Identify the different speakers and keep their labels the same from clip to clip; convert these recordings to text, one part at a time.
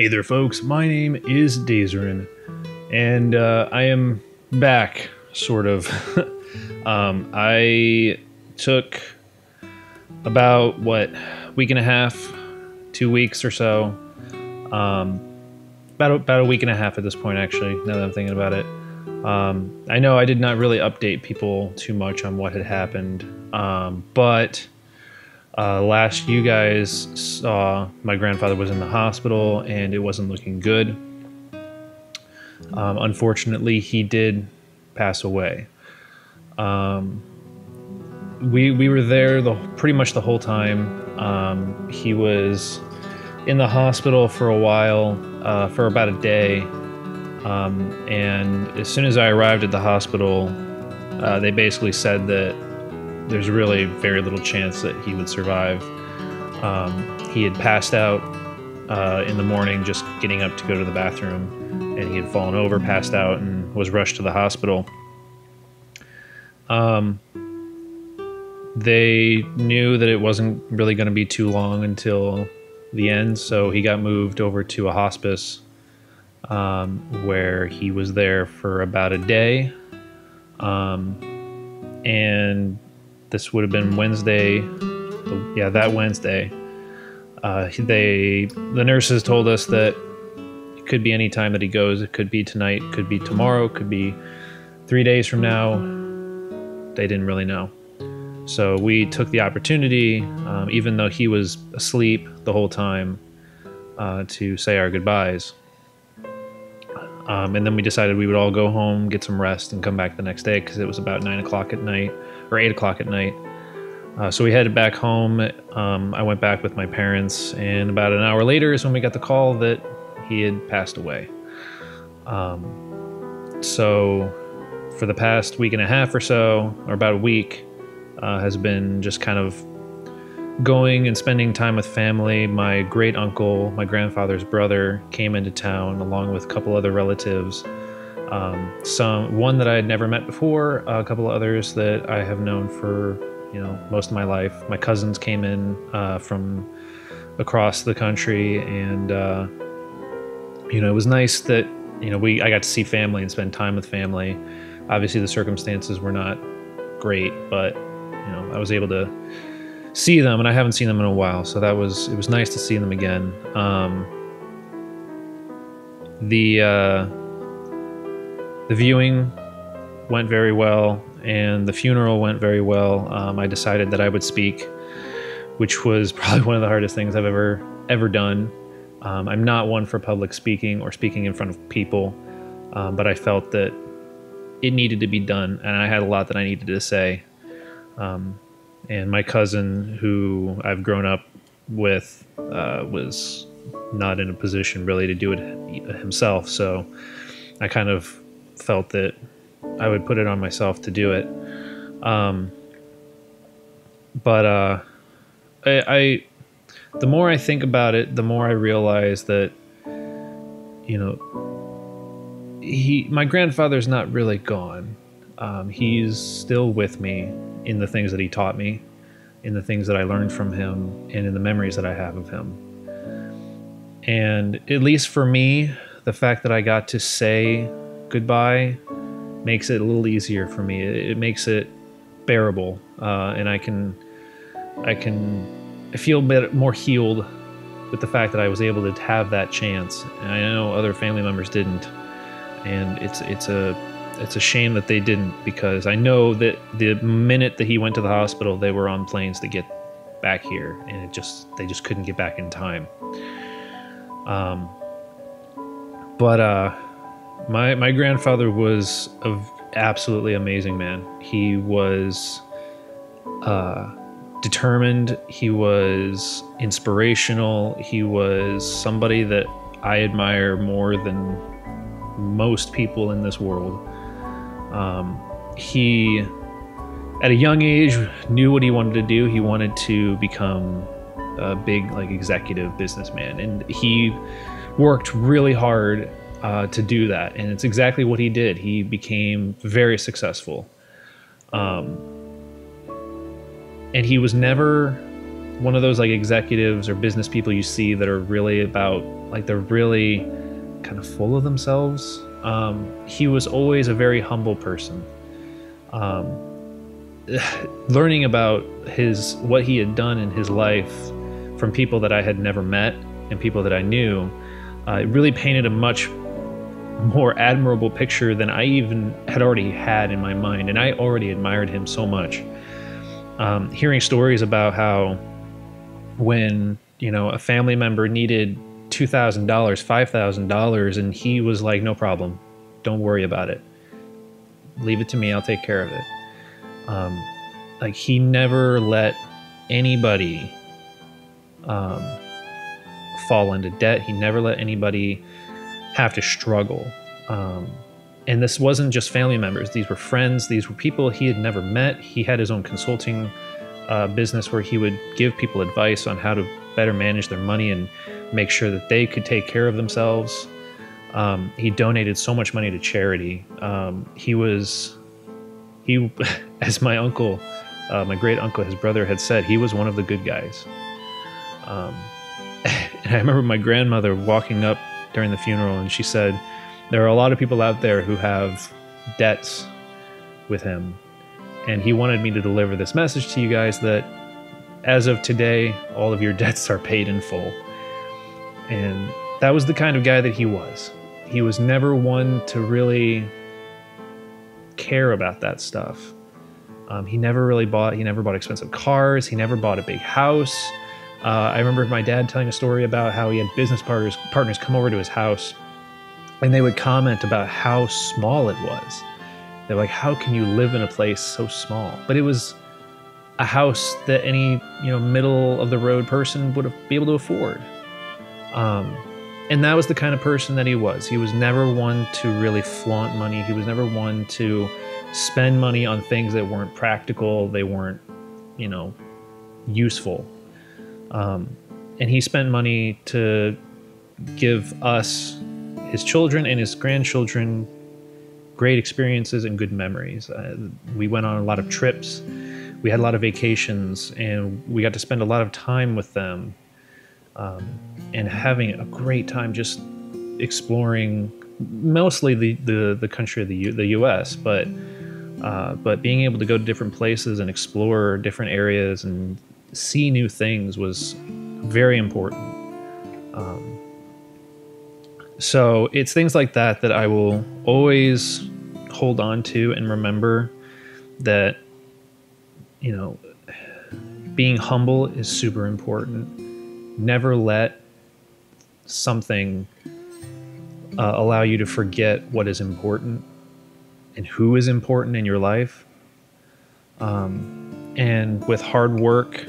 Speaker 1: Hey there, folks. My name is Daizoren, and I am back, sort of. I took about, week and a half, 2 weeks or so. About a week and a half at this point, actually, now that I'm thinking about it. I know I did not really update people too much on what had happened, but last you guys saw, my grandfather was in the hospital and it wasn't looking good. Unfortunately, he did pass away. We were there pretty much the whole time. He was in the hospital for a while, for about a day. And as soon as I arrived at the hospital, they basically said that there's really very little chance that he would survive. He had passed out in the morning just getting up to go to the bathroom, and he had fallen over, passed out, and was rushed to the hospital. They knew that it wasn't really going to be too long until the end, so he got moved over to a hospice where he was there for about a day. And this would have been Wednesday. Yeah, that Wednesday. The nurses told us that it could be any time that he goes. It could be tonight, could be tomorrow, could be 3 days from now. They didn't really know. So we took the opportunity, even though he was asleep the whole time, to say our goodbyes. And then we decided we would all go home, get some rest, and come back the next day because it was about 9 o'clock at night, or 8 o'clock at night. So we headed back home. I went back with my parents, and about an hour later is when we got the call that he had passed away. So for the past week and a half or so, or about a week, has been just kind of going and spending time with family. My great uncle, my grandfather's brother, came into town along with a couple other relatives. One that I had never met before, a couple of others that I have known for most of my life. My cousins came in from across the country, and it was nice that I got to see family and spend time with family. Obviously, the circumstances were not great, but I was able to see them, and I haven't seen them in a while, so it was nice to see them again. The viewing went very well, and the funeral went very well. I decided that I would speak, which was probably one of the hardest things I've ever done. I'm not one for public speaking or speaking in front of people, but I felt that it needed to be done, and I had a lot that I needed to say. And my cousin, who I've grown up with, was not in a position really to do it himself, so I kind of felt that I would put it on myself to do it. But the more I think about it, the more I realize that, my grandfather's not really gone. He's still with me in the things that he taught me, in the things that I learned from him, and in the memories that I have of him. And at least for me, the fact that I got to say goodbye makes it a little easier for me. It makes it bearable, and I feel a bit more healed with the fact that I was able to have that chance. And I know other family members didn't, and it's a shame that they didn't, because I know that the minute that he went to the hospital, they were on planes to get back here, and they just couldn't get back in time. But my grandfather was an absolutely amazing man. He was determined. He was inspirational. He was somebody that I admire more than most people in this world. He, at a young age, knew what he wanted to do. He wanted to become a big, executive businessman, and he worked really hard to do that, and it's exactly what he did. He became very successful, and he was never one of those executives or business people you see that are really about Like they're really kind of full of themselves. He was always a very humble person. Learning about what he had done in his life from people that I had never met and people that I knew, it really painted a much more admirable picture than I even had already had in my mind. And I already admired him so much. Hearing stories about how when, a family member needed $2,000, $5,000, and he was like, no problem, don't worry about it. Leave it to me, I'll take care of it. Like he never let anybody fall into debt. He never let anybody have to struggle. And this wasn't just family members. These were friends. These were people he had never met. He had his own consulting business where he would give people advice on how to better manage their money and make sure that they could take care of themselves. He donated so much money to charity. He, as my uncle, my great uncle, his brother had said, he was one of the good guys. And I remember my grandmother walking up during the funeral, and she said, there are a lot of people out there who have debts with him. And he wanted me to deliver this message to you guys that as of today, all of your debts are paid in full. And that was the kind of guy that he was. He was never one to really care about that stuff. He never bought expensive cars. He never bought a big house. I remember my dad telling a story about how he had business partners come over to his house, and they would comment about how small it was. They're like, how can you live in a place so small? But it was a house that any, middle of the road person would be able to afford. And that was the kind of person that he was. He was never one to really flaunt money. He was never one to spend money on things that weren't practical. They weren't, useful. And he spent money to give us, his children and his grandchildren, great experiences and good memories. We went on a lot of trips. We had a lot of vacations, and we got to spend a lot of time with them, and having a great time just exploring mostly the country of the U.S., but being able to go to different places and explore different areas and see new things was very important. So it's things like that I will always hold on to and remember, that, being humble is super important. Never let something allow you to forget what is important and who is important in your life. And with hard work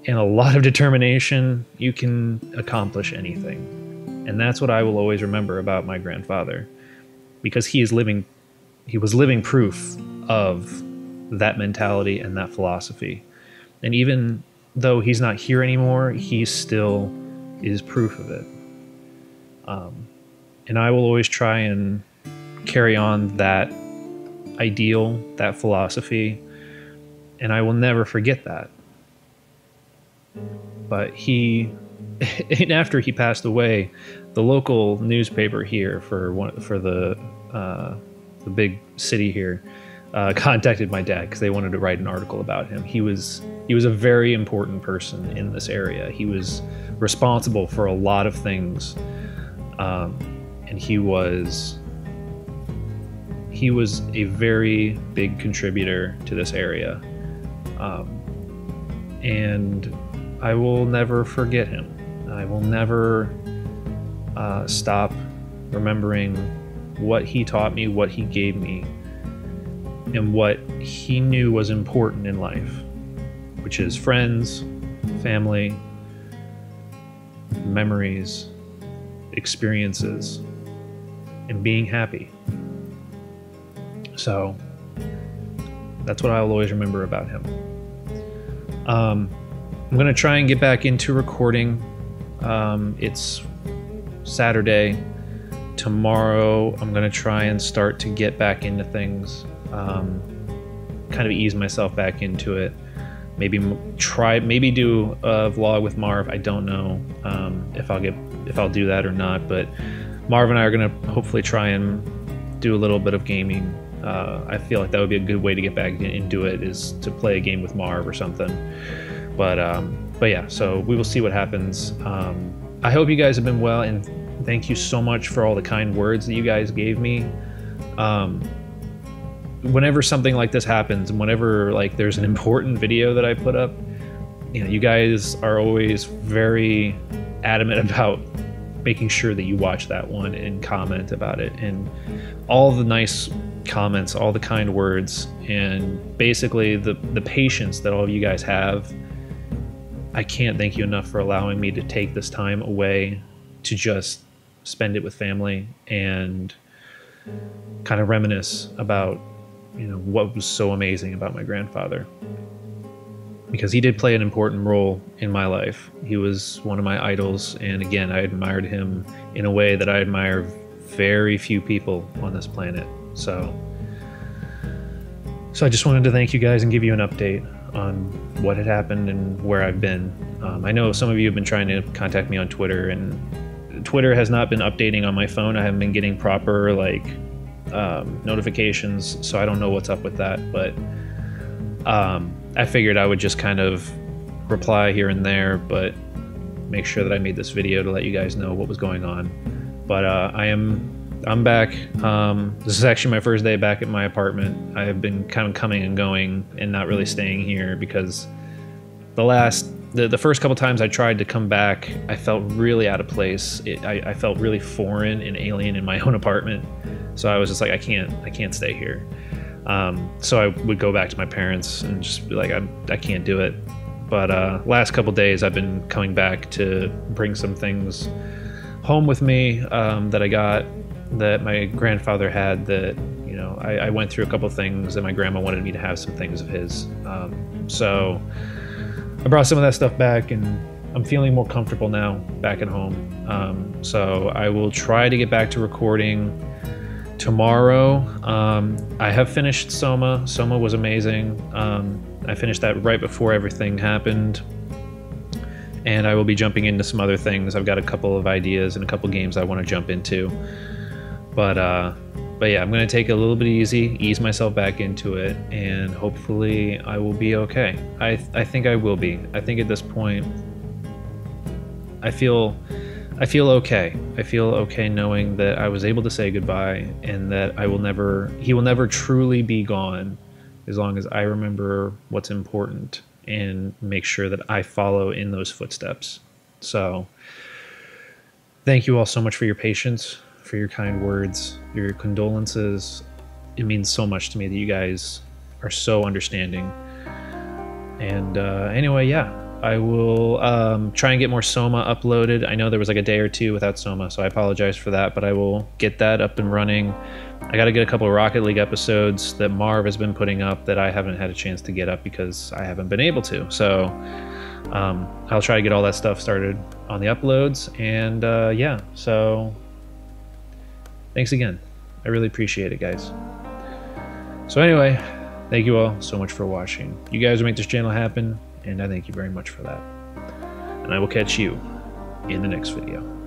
Speaker 1: and a lot of determination, you can accomplish anything. And that's what I will always remember about my grandfather, because he was living proof of that mentality and that philosophy. And even though he's not here anymore, he still is proof of it. And I will always try and carry on that ideal, that philosophy, and I will never forget that. But and after he passed away, the local newspaper here for the big city here contacted my dad because they wanted to write an article about him. He was a very important person in this area. He was responsible for a lot of things, and he was a very big contributor to this area, and I will never forget him. I will never stop remembering what he taught me, what he gave me, and what he knew was important in life, which is friends, family, memories, experiences, and being happy. So that's what I'll always remember about him. I'm going to try and get back into recording. It's Saturday. Tomorrow I'm going to try and start to get back into things, kind of ease myself back into it. Maybe do a vlog with Marv. I don't know if I'll get if I'll do that or not, but Marv and I are gonna hopefully try and do a little bit of gaming. I feel like that would be a good way to get back into it, is to play a game with Marv or something. But yeah, so we will see what happens. I hope you guys have been well, and thank you so much for all the kind words that you guys gave me. Whenever something like this happens, and whenever like there's an important video that I put up, you know, you guys are always very adamant about making sure that you watch that one and comment about it, and all the nice comments, all the kind words, and basically the patience that all of you guys have. I can't thank you enough for allowing me to take this time away to just spend it with family and kind of reminisce about, you know, what was so amazing about my grandfather, because he did play an important role in my life. He was one of my idols, and again, I admired him in a way that I admire very few people on this planet. So I just wanted to thank you guys and give you an update on what had happened and where I've been. I know some of you have been trying to contact me on Twitter, and Twitter has not been updating on my phone. I haven't been getting proper like notifications, so I don't know what's up with that, but I figured I would just kind of reply here and there, but make sure that I made this video to let you guys know what was going on. But I'm back. This is actually my first day back at my apartment. I have been kind of coming and going and not really staying here, because the first couple times I tried to come back, I felt really out of place. I felt really foreign and alien in my own apartment. So I was just like, I can't stay here. So I would go back to my parents and just be like, I can't do it. But last couple days I've been coming back to bring some things home with me that I got, that my grandfather had, that, you know, I went through a couple things and my grandma wanted me to have some things of his. So I brought some of that stuff back, and I'm feeling more comfortable now back at home. So I will try to get back to recording tomorrow. I have finished Soma. Soma was amazing. I finished that right before everything happened, and I will be jumping into some other things. I've got a couple of ideas and a couple games I want to jump into. But yeah, I'm going to take it a little bit easy, ease myself back into it, and hopefully I will be okay. I think I will be. I think at this point, I feel okay. I feel okay knowing that I was able to say goodbye, and that he will never truly be gone, as long as I remember what's important and make sure that I follow in those footsteps. So thank you all so much for your patience, for your kind words, your condolences. It means so much to me that you guys are so understanding. And anyway, yeah, I will try and get more Soma uploaded. I know there was like a day or two without Soma, so I apologize for that, but I will get that up and running. I got to get a couple of Rocket League episodes that Marv has been putting up that I haven't had a chance to get up because I haven't been able to. So I'll try to get all that stuff started on the uploads. And yeah, so thanks again. I really appreciate it, guys. So anyway, thank you all so much for watching. You guys make this channel happen, and I thank you very much for that. And I will catch you in the next video.